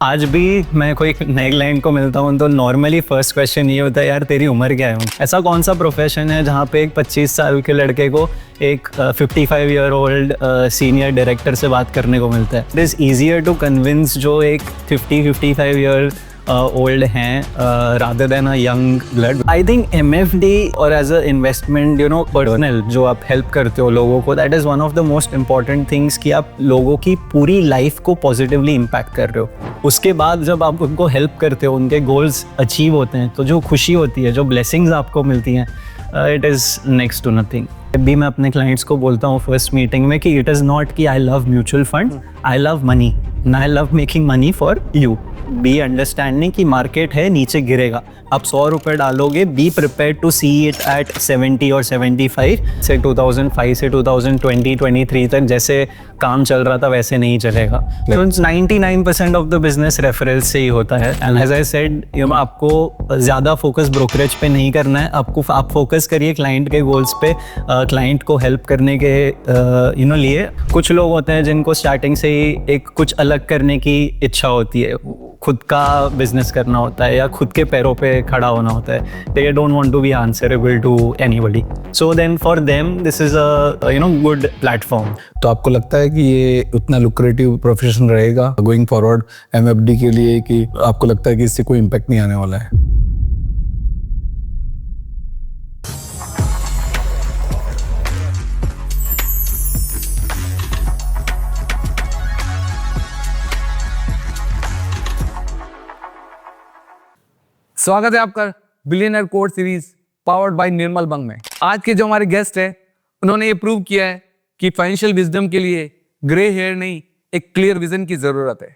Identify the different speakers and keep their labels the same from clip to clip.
Speaker 1: आज भी मैं कोई नए क्लाइंट को मिलता हूँ तो नॉर्मली फर्स्ट क्वेश्चन ये होता है, यार तेरी उम्र क्या है। ऐसा कौन सा प्रोफेशन है जहाँ पे एक 25 साल के लड़के को एक 55 ईयर ओल्ड सीनियर डायरेक्टर से बात करने को मिलता है। It is easier to convince जो एक 50-55 ईयर ओल्ड हैं rather than a young blood. I think MFD और एज अ इन्वेस्टमेंट पर्सनल जो आप हेल्प करते हो लोगों को, that is one of the most important things कि आप लोगों की पूरी लाइफ को पॉजिटिवली इम्पैक्ट कर रहे हो। उसके बाद जब आप उनको हेल्प करते हो, उनके गोल्स अचीव होते हैं, तो जो खुशी होती है, जो ब्लेसिंग्स आपको मिलती हैं, it is next to nothing. भी मैं अपने क्लाइंट्स को बोलता हूँ फर्स्ट मीटिंग में कि इट इज़ नॉट कि I love mutual fund, I love money, I love making money for you. Be understanding कि मार्केट है, नीचे गिरेगा, आप 100 रुपये डालोगे, be prepare to see it at 70 और 75। से 2005 से 2020-23 तक जैसे काम चल रहा था वैसे नहीं चलेगा। तो 99% ऑफ द बिजनेस रेफरल से ही होता है। एंड एज आई सेड, आपको ज़्यादा फोकस ब्रोकरेज पे नहीं करना है, आप फोकस करिए क्लाइंट के गोल्स पे, क्लाइंट को हेल्प करने के लिए। कुछ लोग होते हैं जिनको स्टार्टिंग से ही एक कुछ अलग करने की इच्छा होती है, खुद का बिजनेस करना होता है या खुद के पैरों पे खड़ा होना होता है। They don't want to be answerable to anybody. So then for them this is a good platform.
Speaker 2: तो आपको लगता है कि ये उतना लुक्रेटिव प्रोफेशन रहेगा गोइंग फॉरवर्ड MFD के लिए, कि आपको लगता है कि इससे कोई इम्पैक्ट नहीं आने वाला है?
Speaker 3: स्वागत है आपका billionaire course series powered by Nirmal Bang में। आज के जो हमारे गेस्ट है, उन्होंने ये प्रूव किया है कि फाइनेंशियल विजडम के लिए ग्रे हेयर नहीं, एक क्लियर विजन की जरूरत है।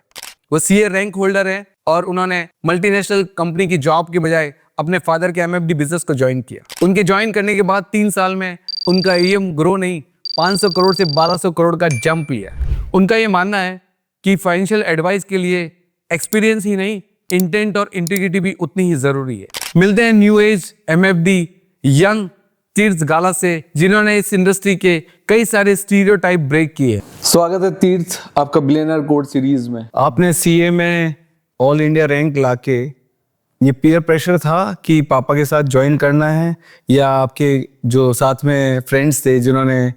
Speaker 3: वो CA रैंक होल्डर है और उन्होंने मल्टीनेशनल कंपनी की जॉब के बजाय अपने फादर के MFD बिजनेस को ज्वाइन किया। उनके ज्वाइन करने के बाद 3 साल में उनका AUM ग्रो नहीं, 500 करोड़ से 1200 करोड़ का जंप लिया। उनका ये मानना है कि फाइनेंशियल एडवाइस के लिए एक्सपीरियंस ही नहीं, इंटेंट और इंटीग्रिटी भी उतनी ही जरूरी है। मिलते हैं न्यू एज MFD यंग तीर्थ गाला से, जिन्होंने इस इंडस्ट्री के कई सारे स्टीरियोटाइप ब्रेक किए।
Speaker 2: स्वागत है तीर्थ आपका बिलियनर कोर्स सीरीज में। आपने CA में ऑल इंडिया रैंक लाके, ये पीयर प्रेशर था कि पापा के साथ ज्वाइन करना है, या आपके जो साथ में फ्रेंड्स थे जिन्होंने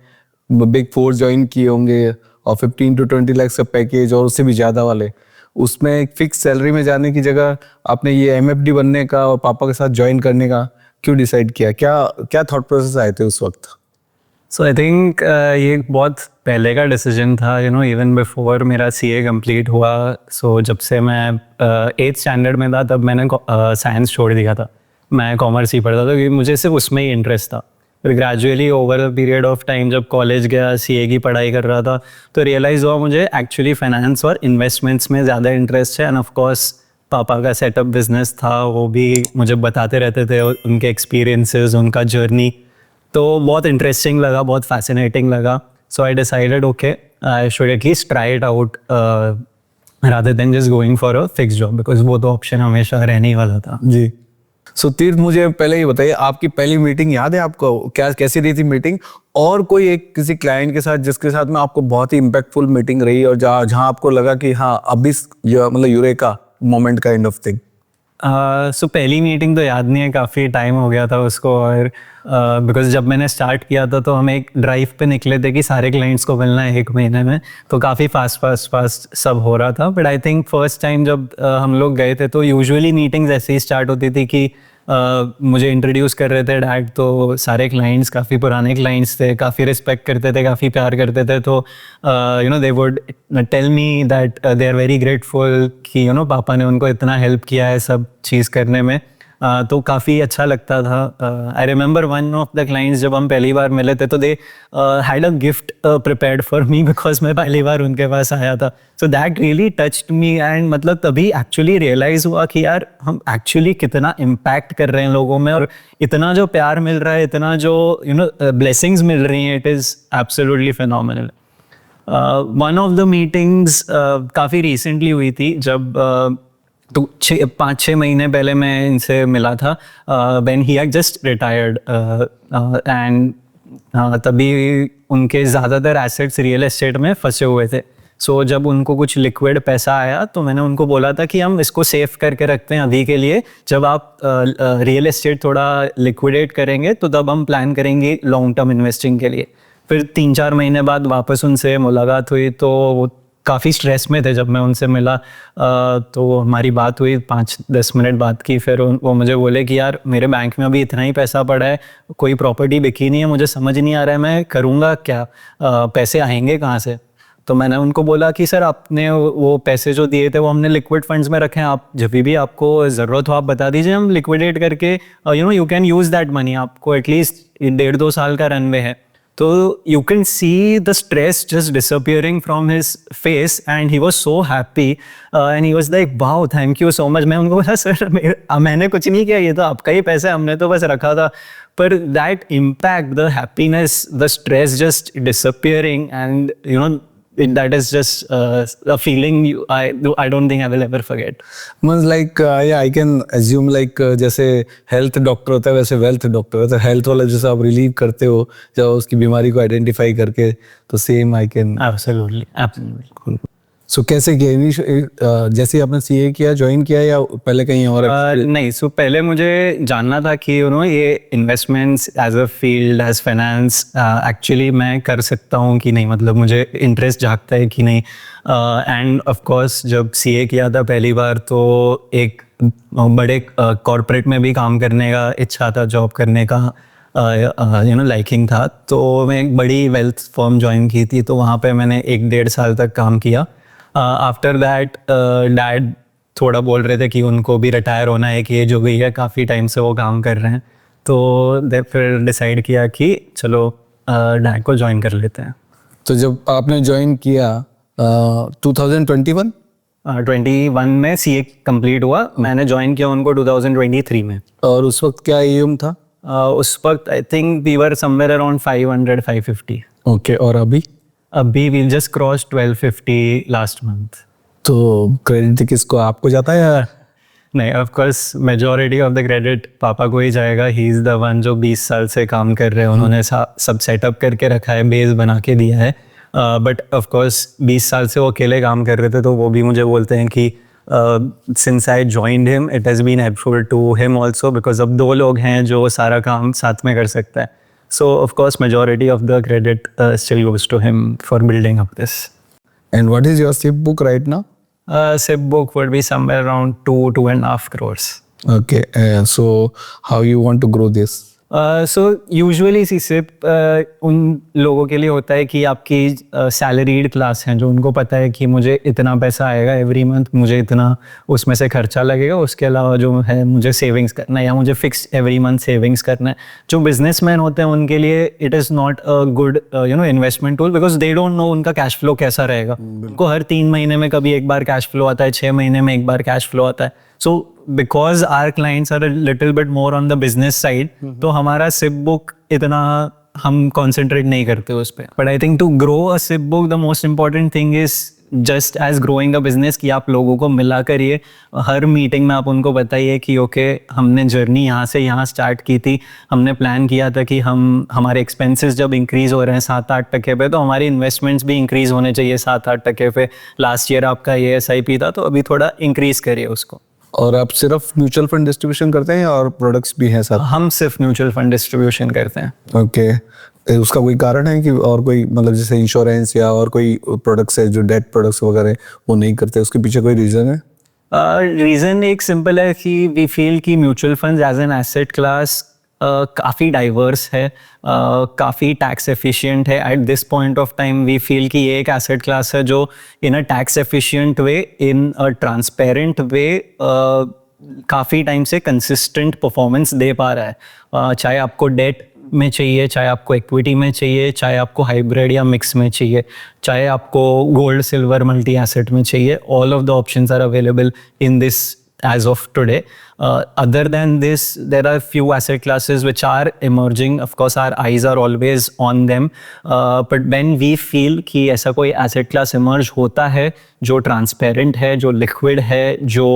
Speaker 2: बिग 4 ज्वाइन किए होंगे और 15 to 20 लाख का पैकेज और उससे भी ज़्यादा वाले, उसमें एक फिक्स सैलरी में जाने की जगह आपने ये MFD बनने का और पापा के साथ ज्वाइन करने का क्यों डिसाइड किया? क्या थॉट प्रोसेस आए थे उस वक्त?
Speaker 1: सो आई थिंक ये बहुत पहले का डिसीजन था, इवन बिफोर मेरा CA कंप्लीट हुआ। सो जब से मैं 8th स्टैंडर्ड में था तब मैंने साइंस छोड़ दिया था, मैं कॉमर्स ही पढ़ता था क्योंकि मुझे सिर्फ उसमें ही इंटरेस्ट था। फिर gradually over the period of time जब कॉलेज गया, CA की पढ़ाई कर रहा था, तो रियलाइज़ हुआ मुझे एक्चुअली फाइनेंस और इन्वेस्टमेंट्स में ज़्यादा इंटरेस्ट है। एंड ऑफ कोर्स पापा का सेटअप बिजनेस था, वो भी मुझे बताते रहते थे उनके एक्सपीरियंसेस, उनका जर्नी, तो बहुत इंटरेस्टिंग लगा, बहुत फैसिनेटिंग लगा। So I decided okay, I should at least try it out rather than just going for a fix job, because वो तो ऑप्शन हमेशा रहने ही वाला था।
Speaker 2: जी। सो तीर्थ, मुझे पहले ये बताइए, आपकी पहली मीटिंग याद है आपको? कैसी रही थी मीटिंग? और कोई एक किसी क्लाइंट के साथ जिसके साथ में आपको बहुत ही इम्पैक्टफुल मीटिंग रही और जहाँ आपको लगा कि हाँ अभी मतलब eureka moment kind of thing?
Speaker 1: So पहली मीटिंग तो याद नहीं है, काफ़ी टाइम हो गया था उसको। और बिकॉज जब मैंने स्टार्ट किया था तो हम एक ड्राइव पे निकले थे कि सारे क्लाइंट्स को मिलना है 1 महीने में, तो काफ़ी फास्ट सब हो रहा था। But I think first time जब हम लोग गए थे तो यूजुअली मीटिंग्स ऐसे ही स्टार्ट होती थी कि मुझे इंट्रोड्यूस कर रहे थे डैड, तो सारे क्लाइंट्स काफ़ी पुराने क्लाइंट्स थे, काफ़ी रिस्पेक्ट करते थे, काफ़ी प्यार करते थे। तो they would tell me that they are very grateful कि पापा ने उनको इतना हेल्प किया है सब चीज़ करने में। तो काफ़ी अच्छा लगता था। I remember one of the clients, जब हम पहली बार मिले थे तो they had a gift prepared for me because मैं पहली बार उनके पास आया था। So that really touched me and मतलब तभी एक्चुअली रियलाइज़ हुआ कि यार हम एक्चुअली कितना इम्पैक्ट कर रहे हैं लोगों में, और इतना जो प्यार मिल रहा है, इतना जो ब्लेसिंग्ग्स मिल रही हैं, it is absolutely phenomenal. One of the meetings काफ़ी रिसेंटली हुई थी, जब तो 5-6 महीने पहले मैं इनसे मिला था, when he had just retired and तभी उनके ज़्यादातर एसेट्स रियल एस्टेट में फंसे हुए थे। सो जब उनको कुछ लिक्विड पैसा आया तो मैंने उनको बोला था कि हम इसको सेव करके रखते हैं अभी के लिए, जब आप रियल एस्टेट थोड़ा लिक्विडेट करेंगे तो तब हम प्लान करेंगे लॉन्ग टर्म इन्वेस्टिंग के लिए। फिर 3-4 महीने बाद वापस उनसे मुलाकात हुई तो वो काफ़ी स्ट्रेस में थे। जब मैं उनसे मिला तो हमारी बात हुई, 5-10 मिनट बात की। फिर वो मुझे बोले कि यार मेरे बैंक में अभी इतना ही पैसा पड़ा है, कोई प्रॉपर्टी बिकी नहीं है, मुझे समझ नहीं आ रहा है मैं करूँगा क्या, पैसे आएंगे कहाँ से। तो मैंने उनको बोला कि सर आपने वो पैसे जो दिए थे वो हमने लिक्विड फंड्स में रखे हैं, आप जब भी आपको ज़रूरत हो आप बता दीजिए, हम लिक्विडेट करके you can use that money. आपको एटलीस्ट 1.5-2 साल का रनवे है। तो you can see the stress just disappearing from his face and he was so happy and he was like wow thank you so much. मैं उनको बोला sir मैंने कुछ नहीं किया, ये तो आपका ही पैसा है, हमने तो बस रखा था। पर that impact, the happiness, the stress just disappearing and that is just a feeling I don't think I will ever forget.
Speaker 2: Means like yeah, I can assume like जैसे हेल्थ डॉक्टर होता है वैसे वेल्थ डॉक्टर होता है। Health वाला जैसे आप relieve करते हो जब उसकी बीमारी को आइडेंटिफाई करके, तो सेम आई कैन
Speaker 1: Absolutely.
Speaker 2: सो कैसे किया जैसे आपने सीए किया, ज्वाइन किया या पहले कहीं और?
Speaker 1: नहीं, सो पहले मुझे जानना था कि ये investments as a field, as finance actually मैं कर सकता हूँ कि नहीं, मतलब मुझे इंटरेस्ट जागता है कि नहीं। एंड ऑफ कोर्स जब सीए किया था पहली बार तो एक बड़े कॉर्पोरेट में भी काम करने का इच्छा था, जॉब करने का लाइकिंग था। तो मैं एक बड़ी वेल्थ फर्म ज्वाइन की थी, तो वहाँ पे मैंने 1-1.5 साल तक काम किया। आफ्टर दैट डैड थोड़ा बोल रहे थे कि उनको भी रिटायर होना है, कि एज हो गई है, काफ़ी टाइम से वो काम कर रहे हैं। तो फिर डिसाइड किया कि चलो डैड को ज्वाइन कर लेते हैं।
Speaker 2: तो जब आपने ज्वाइन किया 2021
Speaker 1: में सीए कंप्लीट हुआ, मैंने ज्वाइन किया उनको 2023 में।
Speaker 2: और उस वक्त क्या एम था?
Speaker 1: उस वक्त I think we were somewhere around 500-550।
Speaker 2: Okay, और अभी
Speaker 1: we just cross 1250 last month.
Speaker 2: तो क्रेडिट किसको, आपको जाता है या?
Speaker 1: नहीं, of course majority of the credit पापा को ही जाएगा। ही इज़ द वन जो 20 साल से काम कर रहे हैं, उन्होंने सब सेटअप करके रखा है, बेस बना के दिया है। बट ऑफ कोर्स 20 साल से वो अकेले काम कर रहे थे, तो वो भी मुझे बोलते हैं कि since I joined him, it has been helpful to him also because अब 2 लोग हैं जो सारा काम साथ में कर सकता है। So of course majority of the credit still goes to him for building up this.
Speaker 2: And what is your SIP book right now?
Speaker 1: SIP book would be somewhere around 2.5 crores.
Speaker 2: Okay, so how you want to grow this?
Speaker 1: So usually SIP उन लोगों के लिए होता है कि आपकी salaried class हैं, जो उनको पता है कि मुझे इतना पैसा आएगा एवरी मंथ, मुझे इतना उसमें से खर्चा लगेगा, उसके अलावा जो है मुझे सेविंग्स करना है या मुझे फिक्स एवरी मंथ सेविंग्स करना है। जो बिजनेसमैन होते हैं उनके लिए it is not a good investment tool, because they don't know उनका कैश फ्लो कैसा रहेगा। उनको हर 3 महीने में कभी एक बार कैश फ्लो आता है, 6 महीने में एक बार कैश फ्लो आता है। So because our clients are a little bit more on the business side, तो हमारा सिप बुक इतना हम concentrate नहीं करते उस पे। But I think to grow a SIP book, the most important thing is just as growing a business कि आप लोगों को मिला करिए। हर मीटिंग में आप उनको बताइए कि ओके हमने जर्नी यहाँ से यहाँ स्टार्ट की थी, हमने प्लान किया था कि हमारे एक्सपेंसेस जब इंक्रीज हो रहे हैं 7-8% पे, तो हमारी इन्वेस्टमेंट्स भी इंक्रीज होने चाहिए 7-8% पे। लास्ट ईयर आपका ये SIP था, तो अभी थोड़ा इंक्रीज करिए उसको।
Speaker 2: और आप सिर्फ म्यूचुअल फंड डिस्ट्रीब्यूशन करते हैं और प्रोडक्ट्स भी हैं सर?
Speaker 1: हम सिर्फ म्यूचुअल फंड डिस्ट्रीब्यूशन करते हैं।
Speaker 2: ओके, उसका कोई कारण है कि और कोई मतलब जैसे इंश्योरेंस या और कोई प्रोडक्ट्स है जो डेट प्रोडक्ट्स वगैरह वो नहीं करते, उसके पीछे कोई रीज़न है?
Speaker 1: रीज़न एक सिंपल है कि वी फील कि mutual funds as an asset class काफ़ी डाइवर्स है, काफ़ी टैक्स एफिशिएंट है। At this point of time we feel कि ये एक एसेट क्लास है जो in a tax efficient way, in a transparent way काफ़ी टाइम से कंसिस्टेंट परफॉर्मेंस दे पा रहा है। चाहे आपको डेट में चाहिए, चाहे आपको इक्विटी में चाहिए, चाहे आपको हाइब्रिड या मिक्स में चाहिए, चाहे आपको गोल्ड सिल्वर मल्टी एसेट में चाहिए, all of the options are available in this as of today. Other than this, there are few asset classes which are emerging. Of course, our eyes are always on them. But when we feel कि ऐसा कोई asset class emerge होता है जो transparent है, जो liquid है, जो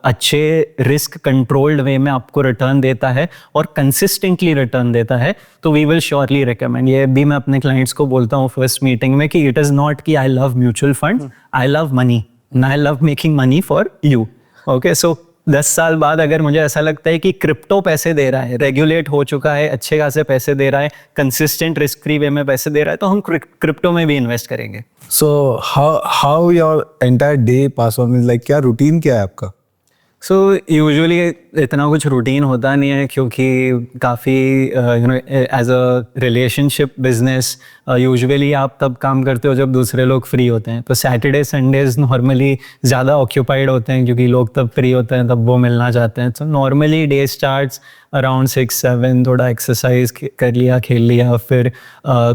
Speaker 1: अच्छे risk controlled way में आपको return देता है और consistently return देता है, तो we will surely recommend. ये भी मैं अपने clients को बोलता हूँ first meeting में कि it is not कि I love mutual funds, I love money and I love making money for you. Okay, so 10 साल बाद अगर मुझे ऐसा लगता है कि क्रिप्टो पैसे दे रहा है, रेगुलेट हो चुका है, अच्छे खासे पैसे दे रहा है, कंसिस्टेंट रिस्क फ्री वे में पैसे दे रहा है, तो हम क्रिप्टो में भी इन्वेस्ट करेंगे.
Speaker 2: So how your entire day pass on, like क्या रूटीन क्या है आपका?
Speaker 1: सो यूजुअली इतना कुछ रूटीन होता नहीं है क्योंकि काफ़ी as a relationship business usually आप तब काम करते हो जब दूसरे लोग फ्री होते हैं. तो सैटरडे संडेज नॉर्मली ज़्यादा ऑक्यूपाइड होते हैं क्योंकि लोग तब फ्री होते हैं, तब वो मिलना चाहते हैं. तो नॉर्मली डे स्टार्ट्स अराउंड 6-7, थोड़ा एक्सरसाइज कर लिया, खेल लिया, फिर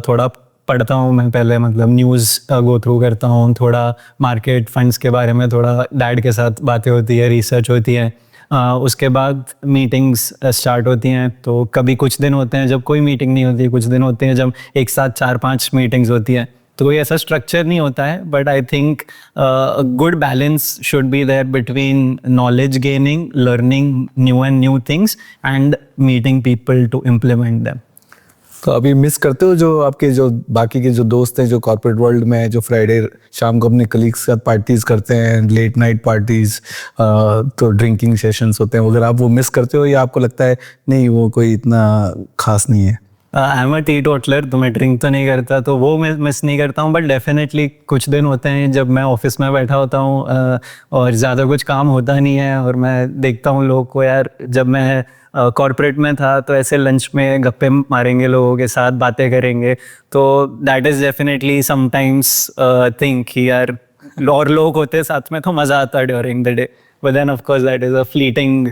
Speaker 1: थोड़ा पढ़ता हूँ मैं पहले, मतलब न्यूज़ गो थ्रू करता हूँ, थोड़ा मार्केट फंड्स के बारे में थोड़ा डैड के साथ बातें होती है, रिसर्च होती है. उसके बाद मीटिंग्स स्टार्ट होती हैं. तो कभी कुछ दिन होते हैं जब कोई मीटिंग नहीं होती, कुछ दिन होते हैं जब एक साथ 4-5 मीटिंग्स होती हैं. तो कोई ऐसा स्ट्रक्चर नहीं होता है, but I think good balance should be there between knowledge gaining, learning new things and meeting people to implement them.
Speaker 2: तो अभी मिस करते हो जो आपके जो बाकी के जो दोस्त हैं जो कॉर्पोरेट वर्ल्ड में है, जो फ्राइडे शाम को अपने कलीग्स के साथ पार्टीज करते हैं, लेट नाइट पार्टीज, तो ड्रिंकिंग सेशंस होते हैं, अगर आप वो मिस करते हो या आपको लगता है नहीं वो कोई इतना खास नहीं है?
Speaker 1: आई एम अ टीटोटलर, तो मैं ड्रिंक तो नहीं करता, तो वो मैं मिस नहीं करता हूँ. बट डेफिनेटली कुछ दिन होते हैं जब मैं ऑफिस में बैठा होता हूँ और ज़्यादा कुछ काम होता नहीं है और मैं देखता हूँ लोग को, यार जब मैं कॉर्पोरेट में था तो ऐसे लंच में गप्पे मारेंगे, लोगों के साथ बातें करेंगे. तो that is definitely sometimes think कि यार और लोग होते साथ में तो मज़ा आता during the day, but then of course that is a fleeting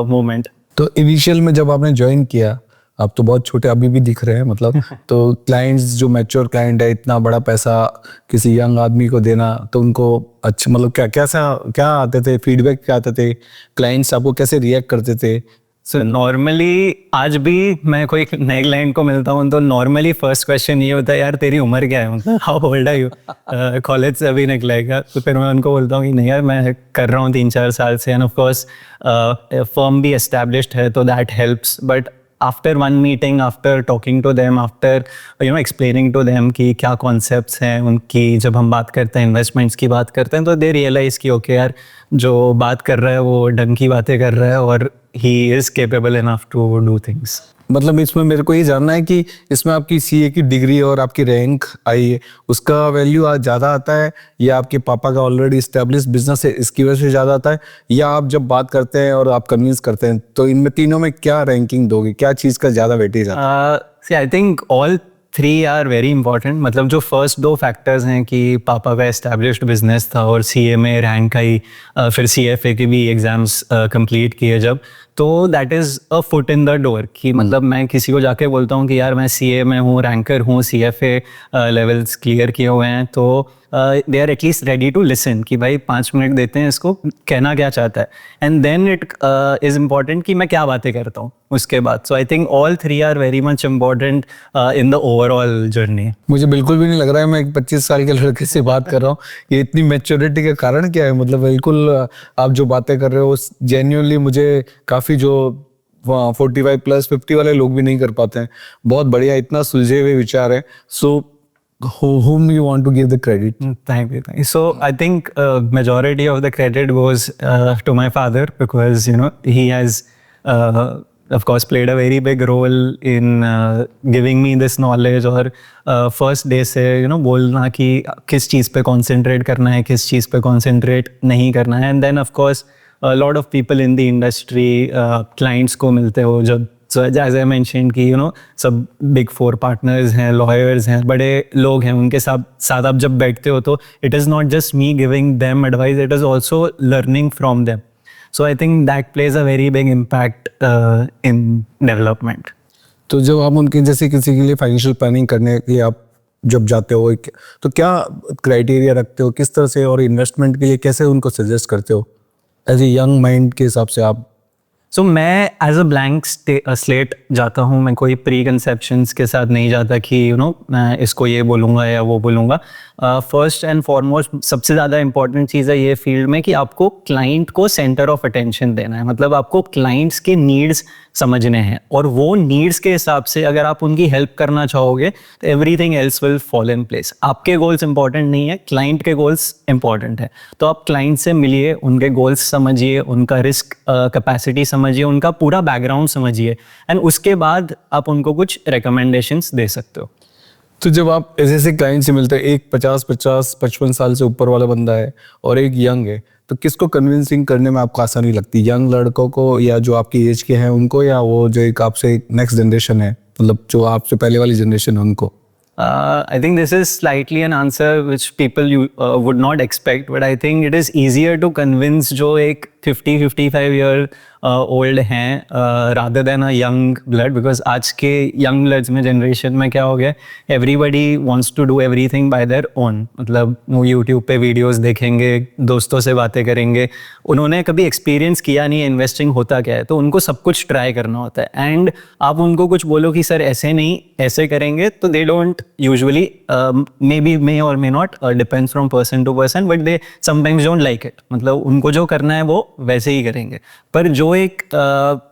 Speaker 1: moment.
Speaker 2: तो इनिशियल में जब आपने ज्वाइन किया, आप तो बहुत छोटे अभी भी दिख रहे हैं, मतलब तो क्लाइंट्स जो मैच्योर क्लाइंट है, इतना बड़ा पैसा किसी यंग आदमी को देना, तो उनको अच्छा मतलब क्या आते थे फीडबैक, क्या आते थे क्लाइंट्स, आपको कैसे रिएक्ट करते थे?
Speaker 1: सो नॉर्मली आज भी मैं कोई नए क्लाइंट को मिलता हूँ तो नॉर्मली फर्स्ट क्वेश्चन ये होता है, यार तेरी उम्र क्या है, मतलब how old are you, college से अभी निकलेगा. तो फिर मैं उनको बोलता हूँ कि नहीं यार मैं कर रहा हूँ 3-4 साल से, एंड ऑफ कोर्स फर्म भी एस्टैब्लिश्ड है तो that helps. But after one meeting, after talking to them, after explaining to them कि क्या कॉन्सेप्ट्स हैं उनकी, जब हम बात करते हैं इन्वेस्टमेंट्स की बात करते हैं, तो दे रियलाइज़ कि ओके यार जो बात कर रहा है वो ढंग की बातें कर रहा है और he is capable enough to do things.
Speaker 2: मतलब इसमें मेरे को ये जानना है कि इसमें आपकी सीए की डिग्री और आपकी रैंक आई है, उसका वैल्यू आज ज़्यादा आता है या आपके पापा का ऑलरेडी इस्टेब्लिश बिजनेस है इसकी वजह से ज़्यादा आता है, या आप जब बात करते हैं और आप कन्विंस करते हैं, तो इनमें तीनों में क्या रैंकिंग दोगे, क्या चीज़ का ज़्यादा वेटेज आता है?
Speaker 1: See, I think all 3 are very important. मतलब जो फर्स्ट 2 फैक्टर्स हैं कि पापा का एस्टैब्लिश्ड बिजनेस था और सीए में रैंक आई, फिर सीएफए के भी एग्जाम्स कंप्लीट किए जब, तो that is a foot in the door कि मतलब मैं किसी को जाके बोलता हूँ कि यार मैं सीए में हूँ, रैंकर हूँ, सीएफए लेवल्स क्लियर किए हुए हैं, तो they are at least ready to listen कि भाई 5 मिनट देते हैं इसको, कहना क्या चाहता है. And then it is important कि मैं क्या बातें करता हूँ उसके बाद. So I think all 3 are very much important in the overall journey.
Speaker 2: मुझे बिल्कुल भी नहीं लग रहा है मैं एक 25 साल के लड़के से बात कर रहा हूँ. ये इतनी मैच्योरिटी का कारण क्या है? मतलब बिल्कुल आप जो बातें कर रहे हो जेन्युइनली मुझे काफ़ी जो 45+ 50 वाले लोग भी नहीं कर पाते हैं. बहुत बढ़िया, इतना सुलझे हुए विचार है. सो whom you want to give the credit?
Speaker 1: Thank you. So I think majority of the credit goes to my father because he has of course played a very big role in giving me this knowledge और first day से बोलना कि किस चीज़ पे concentrate करना है, किस चीज़ पे concentrate नहीं करना है. And then of course a lot of people in the industry, clients को मिलते हो जब, so as I mentioned कि सब big 4 partners हैं, lawyers हैं, बड़े लोग हैं, उनके साथ आप जब बैठते हो तो it is not just me giving them advice, it is also learning from them. So I think that plays a very big impact in development.
Speaker 2: तो जब आप उनके जैसे किसी के लिए फाइनेंशियल प्लानिंग करने के लिए आप जब जाते हो तो क्या क्राइटेरिया रखते हो, किस तरह से, और इन्वेस्टमेंट के लिए कैसे उनको सजेस्ट करते हो? एज ए यंग माइंड के हिसाब से आप?
Speaker 1: सो मैं एज अ ब्लैंक स्लेट जाता हूँ, मैं कोई प्री कंसेप्शंस के साथ नहीं जाता कि मैं इसको ये बोलूँगा या वो बोलूँगा। फर्स्ट एंड फॉरमोस्ट सबसे ज़्यादा इंपॉर्टेंट चीज़ है ये फील्ड में कि आपको क्लाइंट को सेंटर ऑफ अटेंशन देना है। मतलब आपको क्लाइंट्स के नीड्स समझने हैं और वो नीड्स के हिसाब से अगर आप उनकी हेल्प करना चाहोगे तो everything else will fall in place. आपके गोल्स इंपॉर्टेंट नहीं है, क्लाइंट के गोल्स इंपॉर्टेंट है। तो आप क्लाइंट से मिलिए, उनके गोल्स समझिए, उनका रिस्क कैपेसिटी समझिए, उनका पूरा बैकग्राउंड समझिए एंड उसके बाद आप उनको कुछ रिकमेंडेशंस दे सकते हो।
Speaker 2: तो जब आप ऐसे ऐसे क्लाइंट से मिलते हैं, एक 55 साल से ऊपर वाला बंदा है और एक यंग है, तो किसको कन्विंसिंग करने में आपको आसानी लगती है? यंग लड़कों को या जो आपकी एज के हैं उनको, या वो जो एक आपसे नेक्स्ट जनरेशन है, मतलब जो आपसे पहले वाली जनरेशन है उनको?
Speaker 1: I think this is slightly an answer which people would not expect, but I think it is easier to convince जो एक 50-55 year old हैं rather than a young blood, because आज के young bloods में generation में क्या हो गया, everybody wants to do everything by their own। मतलब वो YouTube पे वीडियोस देखेंगे, दोस्तों से बातें करेंगे, उन्होंने कभी एक्सपीरियंस किया नहीं इन्वेस्टिंग होता क्या है, तो उनको सब कुछ ट्राई करना होता है। एंड आप उनको कुछ बोलो कि सर ऐसे नहीं ऐसे करेंगे, तो they don't usually, maybe may और may not, depends from person to person, but they sometimes don't like it. मतलब उनको जो करना है वो वैसे ही करेंगे। पर जो एक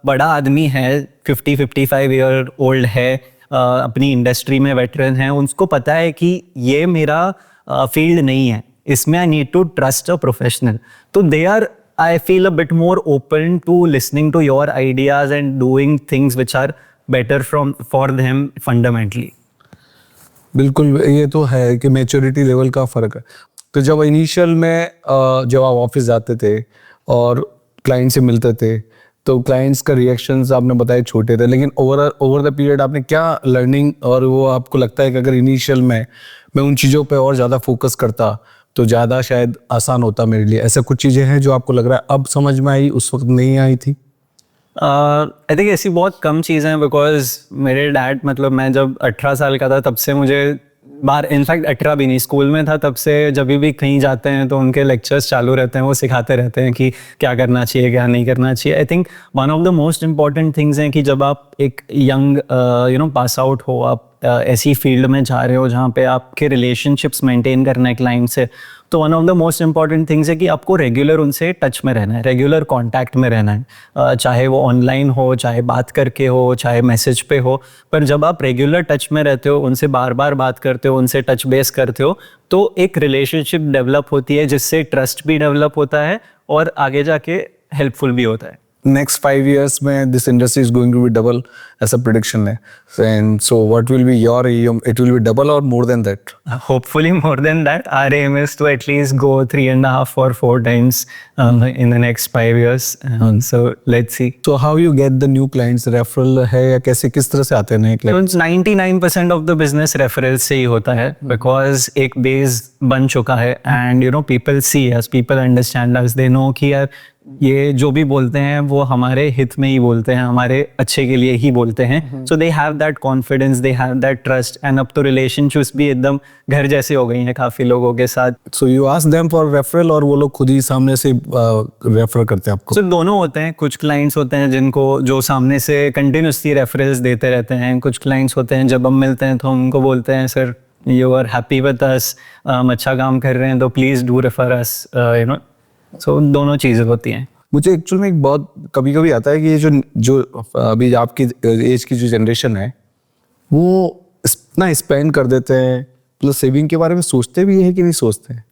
Speaker 1: बड़ा आदमी है, 50-55 ईयर ओल्ड है, अपनी इंडस्ट्री में वेटरन है, उनको पता है कि ये मेरा फील्ड नहीं है, इसमें I need to trust a professional. तो they are, I feel a bit more open to listening to your ideas and doing things which are better for them fundamentally।
Speaker 2: बिल्कुल, ये तो है कि मैच्योरिटी लेवल का फ़र्क है। तो जब इनिशियल में जब आप ऑफिस जाते थे और क्लाइंट से मिलते थे, तो क्लाइंट्स का रिएक्शंस आपने बताया छोटे थे, लेकिन ओवर द पीरियड आपने क्या लर्निंग, और वो आपको लगता है कि अगर इनिशियल में मैं उन चीज़ों पे और ज़्यादा फोकस करता तो ज़्यादा शायद आसान होता मेरे लिए? ऐसा कुछ चीज़ें हैं जो आपको लग रहा है अब समझ में आई, उस वक्त नहीं आई थी?
Speaker 1: आई थिंक ऐसी बहुत कम चीज़ें हैं, बिकॉज मेरे डैड, मतलब मैं जब 18 साल का था तब से मुझे बाहर, इनफैक्ट 18 भी नहीं, स्कूल में था तब से जब भी कहीं जाते हैं तो उनके लेक्चर्स चालू रहते हैं, वो सिखाते रहते हैं कि क्या करना चाहिए क्या नहीं करना चाहिए। I think one of the most important things हैं कि जब आप एक यंग पास आउट हो, आप ऐसी फील्ड में जा रहे हो जहाँ पे आपके रिलेशनशिप्स मेंटेन करना है क्लाइंट से, तो one of the most important things है कि आपको रेगुलर उनसे टच में रहना है, रेगुलर कांटेक्ट में रहना है, चाहे वो ऑनलाइन हो, चाहे बात करके हो, चाहे मैसेज पे हो। पर जब आप रेगुलर टच में रहते हो, उनसे बार बार बात करते हो, उनसे टच बेस करते हो, तो एक रिलेशनशिप डेवलप होती है जिससे ट्रस्ट भी डेवलप होता है और आगे जाके हेल्पफुल भी होता है।
Speaker 2: Next 5 years में this industry is going to be double, ऐसा prediction है, and so what will be your aim? It will be double or more than that?
Speaker 1: Hopefully more than that. Our aim is to at least go 3.5 or 4 times in the next 5 years. So let's see.
Speaker 2: So how you get the new clients? Referral है या कैसे, किस तरह से आते हैं नए clients?
Speaker 1: So 99% of the business referrals से ही होता है, because एक base बन चुका है and people see us, people understand us, they know कि यार ये जो भी बोलते हैं वो हमारे हित में ही बोलते हैं, हमारे अच्छे के लिए ही बोलते हैं। So they have that confidence, they have that trust, and अब तो रिलेशनशिप्स भी एकदम घर जैसे हो गई हैं काफ़ी लोगों के साथ।
Speaker 2: So you ask them for referral, और वो लोग खुद ही सामने से रेफर करते हैं आपको?
Speaker 1: सो दोनों होते हैं। कुछ क्लाइंट्स होते हैं जिनको जो सामने से कंटिन्यूसली रेफरेंस देते रहते हैं, कुछ क्लाइंट्स होते हैं जब हम मिलते हैं तो हम उनको बोलते हैं sir you are happy with us, हम अच्छा काम कर रहे हैं तो please do refer us, so दोनों चीज़ें होती हैं।
Speaker 2: मुझे एक्चुअल में एक बहुत कभी कभी आता है कि ये जो अभी आपकी एज की जो जनरेशन है वो इतना स्पेंड कर देते हैं, प्लस सेविंग के बारे में सोचते भी है कि नहीं सोचते हैं?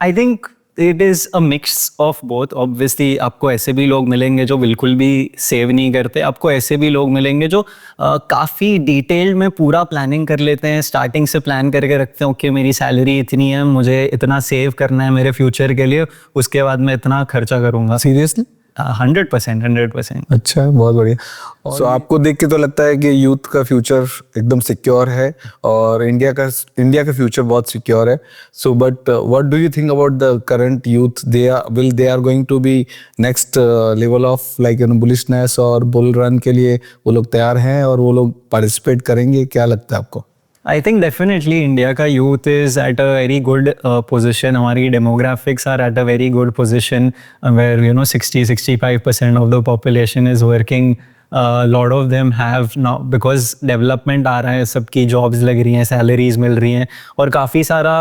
Speaker 1: I think it is a mix of both. Obviously आपको ऐसे भी लोग मिलेंगे जो बिल्कुल भी सेव नहीं करते, आपको ऐसे भी लोग मिलेंगे जो काफ़ी डिटेल में पूरा प्लानिंग कर लेते हैं, स्टार्टिंग से प्लान करके रखते हैं कि मेरी सैलरी इतनी है, मुझे इतना सेव करना है मेरे फ्यूचर के लिए, उसके बाद मैं इतना खर्चा करूँगा।
Speaker 2: सीरियसली?
Speaker 1: 100%।
Speaker 2: अच्छा, बहुत बढ़िया। सो आपको देख के तो लगता है कि यूथ का फ्यूचर एकदम सिक्योर है और इंडिया का फ्यूचर बहुत सिक्योर है। So but what do you think about the current youth? They are going to be next level of like bullishness और बुल रन के लिए वो लोग तैयार हैं और वो लोग पार्टिसिपेट करेंगे? क्या लगता है आपको?
Speaker 1: I think definitely India का youth is at a very good position. हमारी demographics are at a very good position where 60-65% of the population is working. A lot of them have now because development आ रहा है, सबकी jobs लग रही हैं, salaries मिल रही हैं और काफ़ी सारा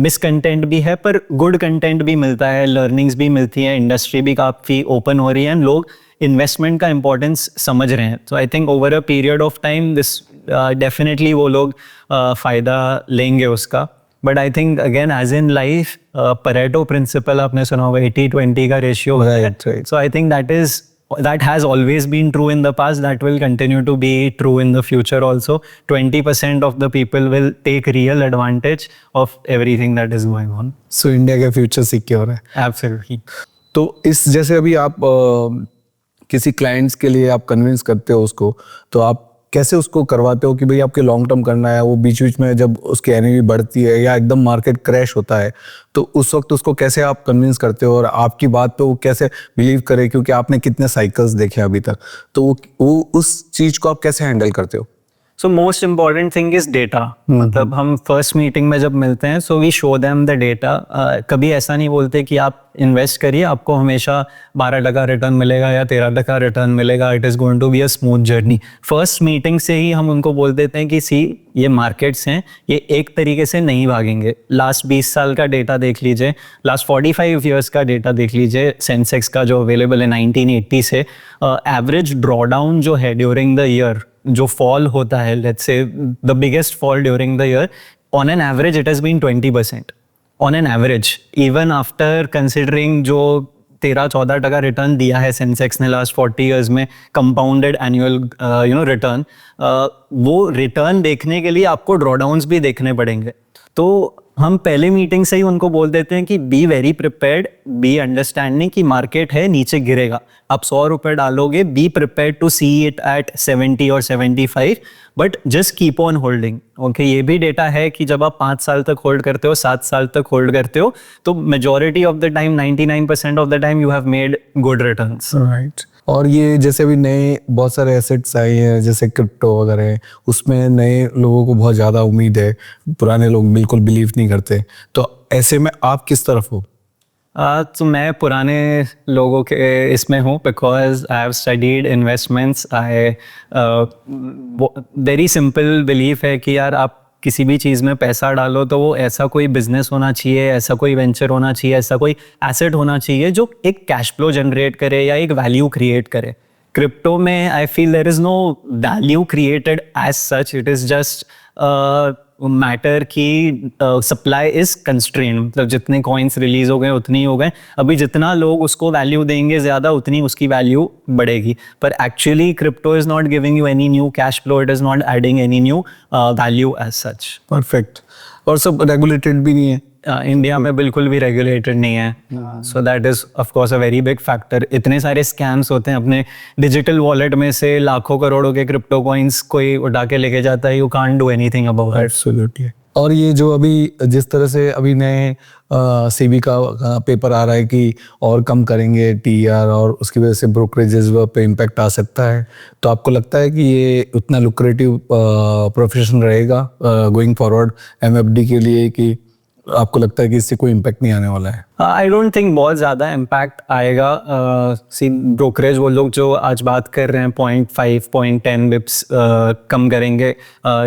Speaker 1: miss content भी है पर good content भी मिलता है, learnings भी मिलती हैं, industry भी काफ़ी open हो रही है, लोग इन्वेस्टमेंट का इम्पोर्टेंस समझ रहे हैं. So I think over a period of time this definitely वो लोग फ़ायदा लेंगे उसका. But I think again as in life Pareto principle आपने सुना होगा 80-20 का ratio. So I think that has always been true in the past, that will continue to be true in the future also. 20% of the people will take real advantage of everything that is going on.
Speaker 2: So India का future secure है.
Speaker 1: Absolutely.
Speaker 2: तो इस जैसे अभी आप किसी clients के लिए आप कन्विंस करते हो उसको, तो आप कैसे उसको करवाते हो कि भाई आपके लॉन्ग टर्म करना है, वो बीच बीच में जब उसकी एनएवी बढ़ती है या एकदम मार्केट क्रैश होता है तो उस वक्त उसको कैसे आप कन्विंस करते हो और आपकी बात पे वो कैसे बिलीव करे, क्योंकि आपने कितने साइकिल्स देखे अभी तक, तो वो उस चीज को आप कैसे हैंडल करते हो?
Speaker 1: So most important thing is data. मतलब हम फर्स्ट मीटिंग में जब मिलते हैं so we show them the data. कभी ऐसा नहीं बोलते कि आप इन्वेस्ट करिए आपको हमेशा 12% रिटर्न मिलेगा या 13% रिटर्न मिलेगा. It is going to be a smooth journey. First meeting से ही हम उनको बोल देते हैं कि सी ये मार्केट्स हैं, ये एक तरीके से नहीं भागेंगे. लास्ट 20 साल का डेटा देख लीजिए, लास्ट 45 ईयर्स का डेटा देख लीजिए, सेंसेक्स का जो अवेलेबल है 1980 से. एवरेज ड्रॉडाउन जो है ड्यूरिंग द ईयर, जो फॉल होता है, let's say the biggest fall during the year, on an average it has been 20%. On an average, even after considering जो 13-14% रिटर्न दिया है सेंसेक्स ने लास्ट 40 ईयर्स में, कंपाउंडेड एनुअल रिटर्न, वो रिटर्न देखने के लिए आपको ड्रॉडाउन्स भी देखने पड़ेंगे. तो हम पहले मीटिंग से ही उनको बोल देते हैं कि be very prepared, be understanding कि मार्केट है, नीचे गिरेगा. आप 100 रुपये डालोगे, be prepared to see it at 70 और 75, but just keep on holding. Okay, ये भी डेटा है कि जब आप 5 साल तक होल्ड करते हो, 7 साल तक होल्ड करते हो, तो majority of the time, 99% of the time you have made good returns.
Speaker 2: Right. और ये जैसे अभी नए बहुत सारे एसेट्स आए हैं जैसे क्रिप्टो वगैरह, उसमें नए लोगों को बहुत ज़्यादा उम्मीद है, पुराने लोग बिल्कुल बिलीव नहीं करते, तो ऐसे में आप किस तरफ हो?
Speaker 1: तो मैं पुराने लोगों के इसमें हूँ because I have studied investments. Very simple belief है कि यार आप किसी भी चीज़ में पैसा डालो तो वो ऐसा कोई बिजनेस होना चाहिए, ऐसा कोई वेंचर होना चाहिए, ऐसा कोई एसेट होना चाहिए जो एक कैश फ्लो जनरेट करे या एक वैल्यू क्रिएट करे. क्रिप्टो में I feel there is no value created as such, it is just matter की सप्लाई इज कंस्ट्रेन. मतलब जितने कॉइन्स रिलीज हो गए उतनी हो गए, अभी जितना लोग उसको वैल्यू देंगे ज़्यादा उतनी उसकी वैल्यू बढ़ेगी. पर actually crypto is not giving you any new cash flow, it is not adding any new value as such.
Speaker 2: Perfect. और सब रेगुलेटेड भी नहीं है
Speaker 1: इंडिया में, बिल्कुल भी रेगुलेटेड नहीं है. So that is of course a very big factor. इतने सारे स्कैम्स होते हैं, अपने डिजिटल वॉलेट में से लाखों करोड़ों के क्रिप्टो कॉइन्स कोई उठा के लेके जाता है. You can't do anything about it.
Speaker 2: Absolutely. और ये जो अभी जिस तरह से अभी नए सेबी का पेपर आ रहा है कि और कम करेंगे टीआर और उसकी वजह से ब्रोकरेजेस पे इम्पैक्ट आ सकता है, तो आपको लगता है कि ये उतना लुक्रेटिव प्रोफेशन रहेगा गोइंग फॉरवर्ड एमएफडी के लिए, कि आपको लगता है कि इससे कोई इम्पैक्ट नहीं आने वाला है?
Speaker 1: आई डोंट थिंक बहुत ज़्यादा इम्पैक्ट आएगा. सी ब्रोकरेज वो लोग जो आज बात कर रहे हैं 0.5-0.10 बिप्स कम करेंगे.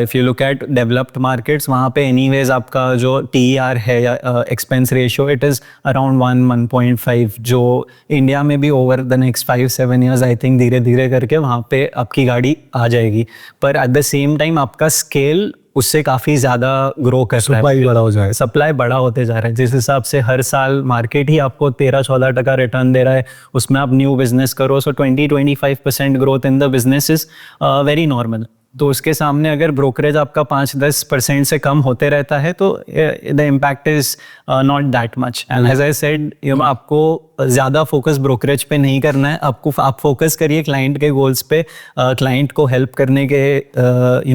Speaker 1: If you look at developed markets, वहाँ पे एनीवेज आपका जो TER है या expense ratio, it is around 1-1.5, जो इंडिया में भी over the next 5-7 years I think धीरे धीरे करके वहाँ पे आपकी गाड़ी आ जाएगी. पर एट द सेम टाइम आपका स्केल उससे काफ़ी ज़्यादा ग्रो कर रहा है,
Speaker 2: सप्लाई बड़ा हो जाए,
Speaker 1: सप्लाई बड़ा होते जा रहा है. जिस हिसाब से हर साल मार्केट ही आपको 13-14% रिटर्न दे रहा है, उसमें आप न्यू बिजनेस करो, सो 20-25% growth in the business is very normal. तो उसके सामने अगर ब्रोकरेज आपका 5-10% से कम होते रहता है तो the impact is not that much. And as I said, आपको ज़्यादा फोकस ब्रोकरेज पे नहीं करना है, आप फोकस करिए क्लाइंट के गोल्स पे, क्लाइंट को हेल्प करने के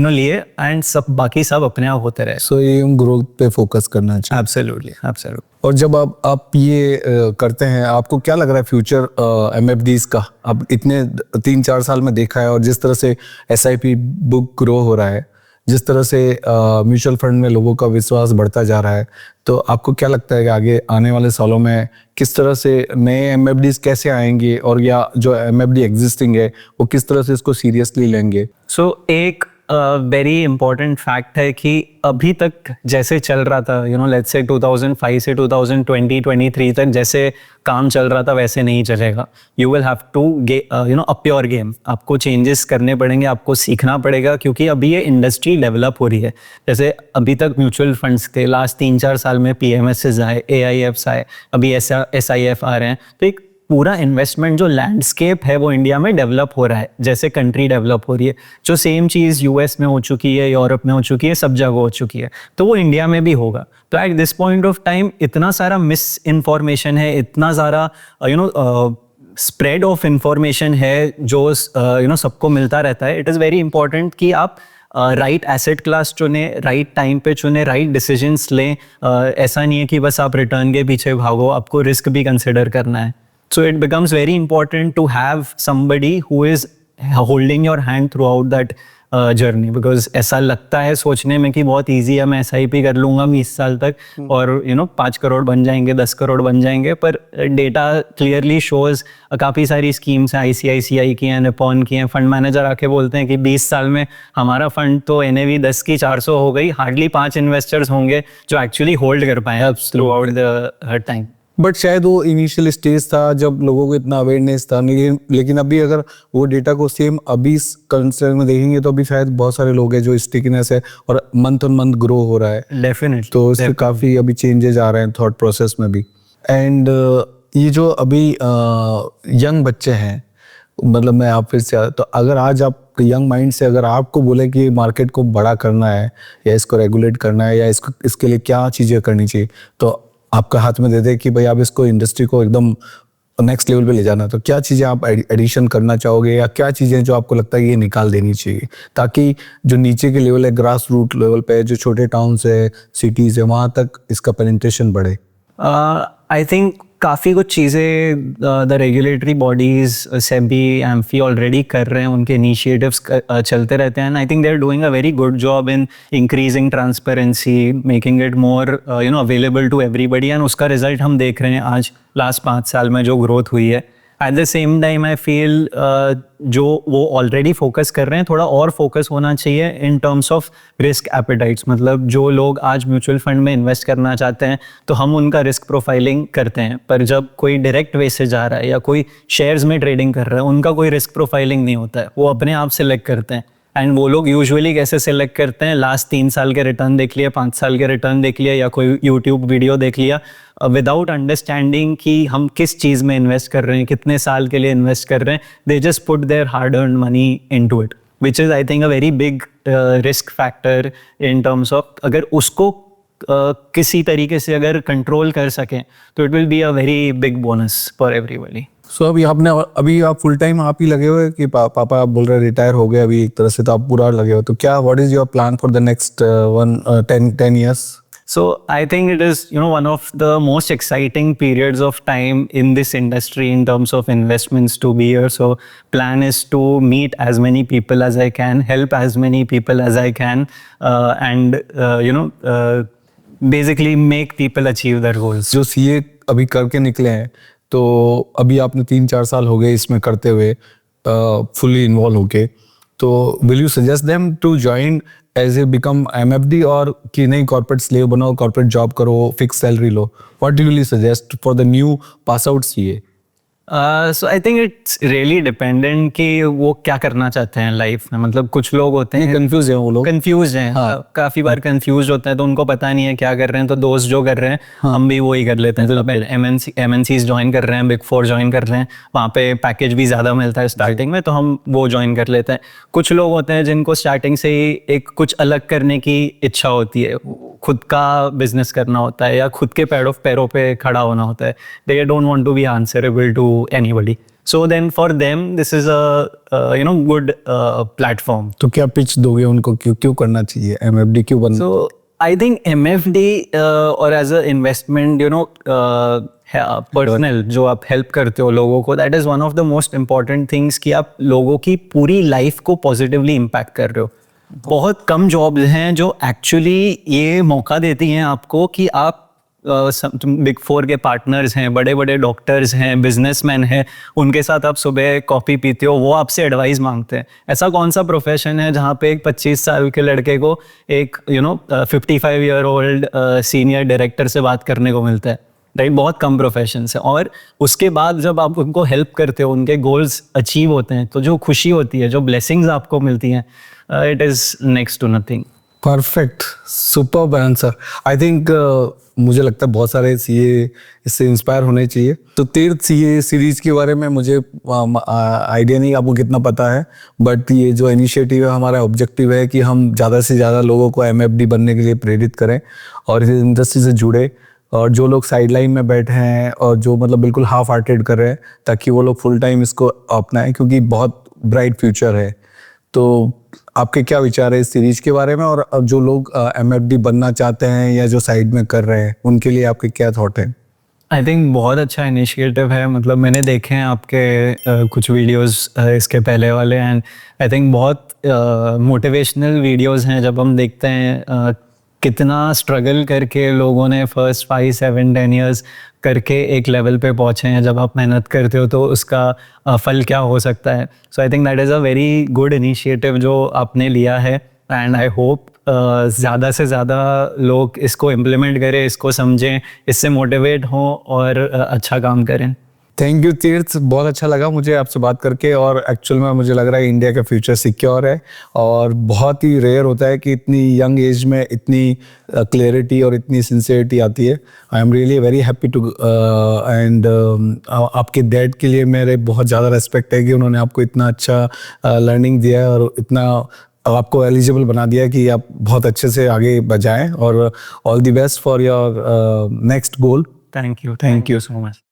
Speaker 1: लिए, एंड सब बाकी सब अपने आप होते रहे.
Speaker 2: सो ये ग्रोथ पे फोकस करना चाहिए.
Speaker 1: Absolutely, absolutely.
Speaker 2: और जब आप ये करते हैं, आपको क्या लग रहा है फ्यूचर एमएफडीज का? अब इतने 3-4 साल में देखा है और जिस तरह से SIP बुक ग्रो हो रहा है, जिस तरह से म्यूचुअल फंड में लोगों का विश्वास बढ़ता जा रहा है, तो आपको क्या लगता है कि आगे आने वाले सालों में किस तरह से नए एमएफडीज कैसे आएंगे, और या जो एमएफडी एग्जिस्टिंग है वो किस तरह से इसको सीरियसली लेंगे?
Speaker 1: सो एक वेरी इंपॉर्टेंट फैक्ट है कि अभी तक जैसे चल रहा था, लेट्स से 2005 से 2020-23 तक जैसे काम चल रहा था वैसे नहीं चलेगा. You will have to up your game. आपको चेंजेस करने पड़ेंगे, आपको सीखना पड़ेगा, क्योंकि अभी ये इंडस्ट्री डेवलप हो रही है. जैसे अभी तक म्यूचुअल फंड्स थे, लास्ट 3-4 साल में PMSs आए, AIFs आए, अभी SIF आ रहे हैं. तो एक पूरा इन्वेस्टमेंट जो लैंडस्केप है वो इंडिया में डेवलप हो रहा है, जैसे कंट्री डेवलप हो रही है. जो सेम चीज़ US में हो चुकी है, यूरोप में हो चुकी है, सब जगह हो चुकी है, तो वो इंडिया में भी होगा. तो eight this point of time इतना सारा मिस इन्फॉर्मेशन है, इतना सारा स्प्रेड ऑफ इंफॉर्मेशन है जो सबको मिलता रहता है. इट इज़ वेरी इंपॉर्टेंट कि आप राइट एसेट क्लास चुने, राइट टाइम पे चुने, राइट डिसीजंस लें. ऐसा नहीं है कि बस आप रिटर्न के पीछे भागो, आपको रिस्क भी कंसिडर करना है. So it becomes very important to have somebody who is holding your hand throughout that journey, because ऐसा लगता है सोचने में कि बहुत easy है, मैं SIP कर लूँगा 20 साल तक और 5 करोड़ बन जाएंगे, 10 करोड़ बन जाएंगे. पर डेटा क्लियरली शोज काफ़ी सारी स्कीम्स हैं, ICICI की हैं, निपॉन की हैं. फंड मैनेजर आके बोलते हैं कि 20 साल में हमारा फंड तो NAV 10 की 400 हो गई. हार्डली 5 इन्वेस्टर्स होंगे जो एक्चुअली होल्ड कर पाए अब through out the time.
Speaker 2: But शायद वो इनिशियल स्टेज था जब लोगों को इतना अवेयरनेस था नहीं, लेकिन अभी अगर वो डेटा को सेम अभी कंसर्न में देखेंगे तो अभी शायद बहुत सारे लोग हैं जो स्टिकनेस है और मंथ ऑन मंथ ग्रो हो रहा है.
Speaker 1: डेफिनेटली.
Speaker 2: तो इससे काफ़ी अभी चेंजेस आ रहे हैं थॉट प्रोसेस में भी. एंड ये जो अभी यंग बच्चे हैं, मतलब मैं आप फिर से, तो अगर आज आप यंग माइंड से अगर आपको बोले कि मार्केट को बड़ा करना है या इसको रेगुलेट करना है या इसके लिए क्या चीज़ें करनी चाहिए, तो आपका हाथ में दे दे कि भाई आप इसको इंडस्ट्री को एकदम नेक्स्ट लेवल पे ले जाना, तो क्या चीज़ें आप एडिशन करना चाहोगे या क्या चीज़ें जो आपको लगता है ये निकाल देनी चाहिए, ताकि जो नीचे के लेवल है, ग्रास रूट लेवल पे जो छोटे टाउन्स है, सिटीज़ है, वहाँ तक इसका पेनिट्रेशन बढ़े?
Speaker 1: आई थिंक काफ़ी कुछ चीज़ें the regulatory bodies, SEBI, AMFI already कर रहे हैं. उनके इनिशिएटिव्स चलते रहते हैं. I think they are doing a very good job in increasing transparency, making it more available to everybody. And उसका रिजल्ट हम देख रहे हैं आज लास्ट 5 साल में जो ग्रोथ हुई है. At the same time I feel जो वो ऑलरेडी फोकस कर रहे हैं, थोड़ा और फोकस होना चाहिए in terms of risk appetites. मतलब जो लोग आज म्यूचुअल फंड में इन्वेस्ट करना चाहते हैं तो हम उनका रिस्क प्रोफाइलिंग करते हैं, पर जब कोई डायरेक्ट वे से जा रहा है या कोई शेयर्स में ट्रेडिंग कर रहा है, उनका कोई रिस्क प्रोफाइलिंग नहीं होता है, वो अपने आप सेलेक्ट करते हैं. एंड वो लोग यूजुअली कैसे सेलेक्ट करते हैं, लास्ट 3 साल के रिटर्न देख लिया, 5 साल के रिटर्न देख लिया या कोई यूट्यूब वीडियो देख लिया, विदाउट अंडरस्टैंडिंग कि हम किस चीज़ में इन्वेस्ट कर रहे हैं, कितने साल के लिए इन्वेस्ट कर रहे हैं. They just put there hard earn money into it, which is I think a very big risk factor in terms of, अगर उसको किसी तरीके से अगर कंट्रोल कर सकें तो it will be a very big bonus for everybody.
Speaker 2: So अभी आप फुल टाइम आप ही लगे हुए कि पापा आप बोल रहे रिटायर हो गए अभी एक तरह से, तो आप पूरा लगे हो, तो क्या what is your plan for the next 10 years?
Speaker 1: So I think it is, one of the most exciting periods of time in this industry in terms of investments to be here. So plan is to meet as many people as I can, help as many people as I can, and basically make people achieve their goals.
Speaker 2: जो CA अभी करके निकले हैं, तो अभी आपने 3-4 साल हो गए इसमें करते हुए, फुली इन्वॉल्व होके, तो will you suggest them to join as a become MFD, और कि नहीं कॉर्पोरेट स्लेव बनो, कॉर्पोरेट जॉब करो, फिक्स सैलरी लो? What do you suggest for the new pass out CA?
Speaker 1: So I think it's really dependent कि वो क्या करना चाहते हैं लाइफ में. मतलब कुछ लोग होते हैं
Speaker 2: कंफ्यूज हैं, वो लोग
Speaker 1: कंफ्यूज हैं. हाँ. काफ़ी बार कंफ्यूज होते हैं, तो उनको पता नहीं है क्या कर रहे हैं, तो दोस्त जो कर रहे हैं हम भी वही कर लेते हैं. तो MNCs ज्वाइन कर रहे हैं, Big 4 ज्वाइन कर रहे हैं, वहाँ पे पैकेज भी ज़्यादा मिलता है स्टार्टिंग में, तो हम वो ज्वाइन कर लेते हैं. कुछ लोग होते हैं जिनको स्टार्टिंग से ही एक कुछ अलग करने की इच्छा होती है, खुद का बिजनेस करना होता है या खुद के पैरों पे खड़ा होना होता है. They don't want to be answerable to anybody. So then for them this is a good platform.
Speaker 2: तो क्या पिच दोगे उनको, क्यों करना चाहिए MFD, क्यों बनना?
Speaker 1: So I think MFD और as a investment पर्सनल जो आप हेल्प करते हो लोगों को, that is one of the most important things कि आप लोगों की पूरी लाइफ को पॉजिटिवली इम्पैक्ट कर रहे हो. बहुत कम जॉब्स हैं जो एक्चुअली ये मौका देती हैं आपको कि आप बिग 4 के पार्टनर्स हैं, बड़े बड़े डॉक्टर्स हैं, बिजनेसमैन हैं, उनके साथ आप सुबह कॉफ़ी पीते हो, वो आपसे एडवाइस मांगते हैं। ऐसा कौन सा प्रोफेशन है जहाँ पे एक 25 साल के लड़के को एक 55 ईयर ओल्ड सीनियर डायरेक्टर से बात करने को मिलता है, राइट? बहुत कम प्रोफेशंस है। और उसके बाद जब आप उनको हेल्प करते हो, उनके गोल्स अचीव होते हैं, तो जो खुशी होती है, जो ब्लेसिंग्स आपको मिलती हैं, it is next to nothing.
Speaker 2: Perfect, superb answer. I think मुझे लगता है बहुत सारे सीए इससे इंस्पायर होने चाहिए। तो तीर्थ सीए सीरीज के बारे में मुझे आइडिया नहीं आपको कितना पता है, बट ये जो इनिशिएटिव है, हमारा ऑब्जेक्टिव है कि हम ज़्यादा से ज़्यादा लोगों को एमएफडी बनने के लिए प्रेरित करें और इस इंडस्ट्री से जुड़े, और जो लोग साइडलाइन में बैठे हैं और जो मतलब बिल्कुल हाफ हार्टेड कर रहे हैं, ताकि वो लोग फुल टाइम इसको अपनाएं, क्योंकि बहुत ब्राइट फ्यूचर है। तो आपके क्या विचार है इस सीरीज के बारे में, और अब जो लोग एमएफडी बनना चाहते हैं या जो साइड में कर रहे हैं, उनके लिए आपके क्या थॉट हैं?
Speaker 1: आई थिंक बहुत अच्छा इनिशिएटिव है। मतलब मैंने देखे हैं आपके कुछ वीडियोस इसके पहले वाले, एंड आई थिंक बहुत मोटिवेशनल वीडियोस हैं। जब हम देखते हैं कितना स्ट्रगल करके लोगों ने फर्स्ट 5, 7, 10 ईयर्स करके एक लेवल पे पहुँचे हैं, जब आप मेहनत करते हो तो उसका फल क्या हो सकता है। So I think that is a very good initiative जो आपने लिया है, एंड आई होप ज़्यादा से ज़्यादा लोग इसको इम्प्लीमेंट करें, इसको समझें, इससे मोटिवेट हों और अच्छा काम करें।
Speaker 2: थैंक यू तीर्थ, बहुत अच्छा लगा मुझे आपसे बात करके, और एक्चुअल में मुझे लग रहा है इंडिया का फ्यूचर सिक्योर है, और बहुत ही रेयर होता है कि इतनी यंग एज में इतनी क्लैरिटी और इतनी सिंसियरिटी आती है। I am really very happy to and आपके डैड के लिए मेरे बहुत ज़्यादा रेस्पेक्ट है कि उन्होंने आपको इतना अच्छा लर्निंग दिया है और इतना आपको एलिजिबल बना दिया कि आप बहुत अच्छे से आगे बढ़ाएं, और all the best for your next goal.
Speaker 1: Thank you so much.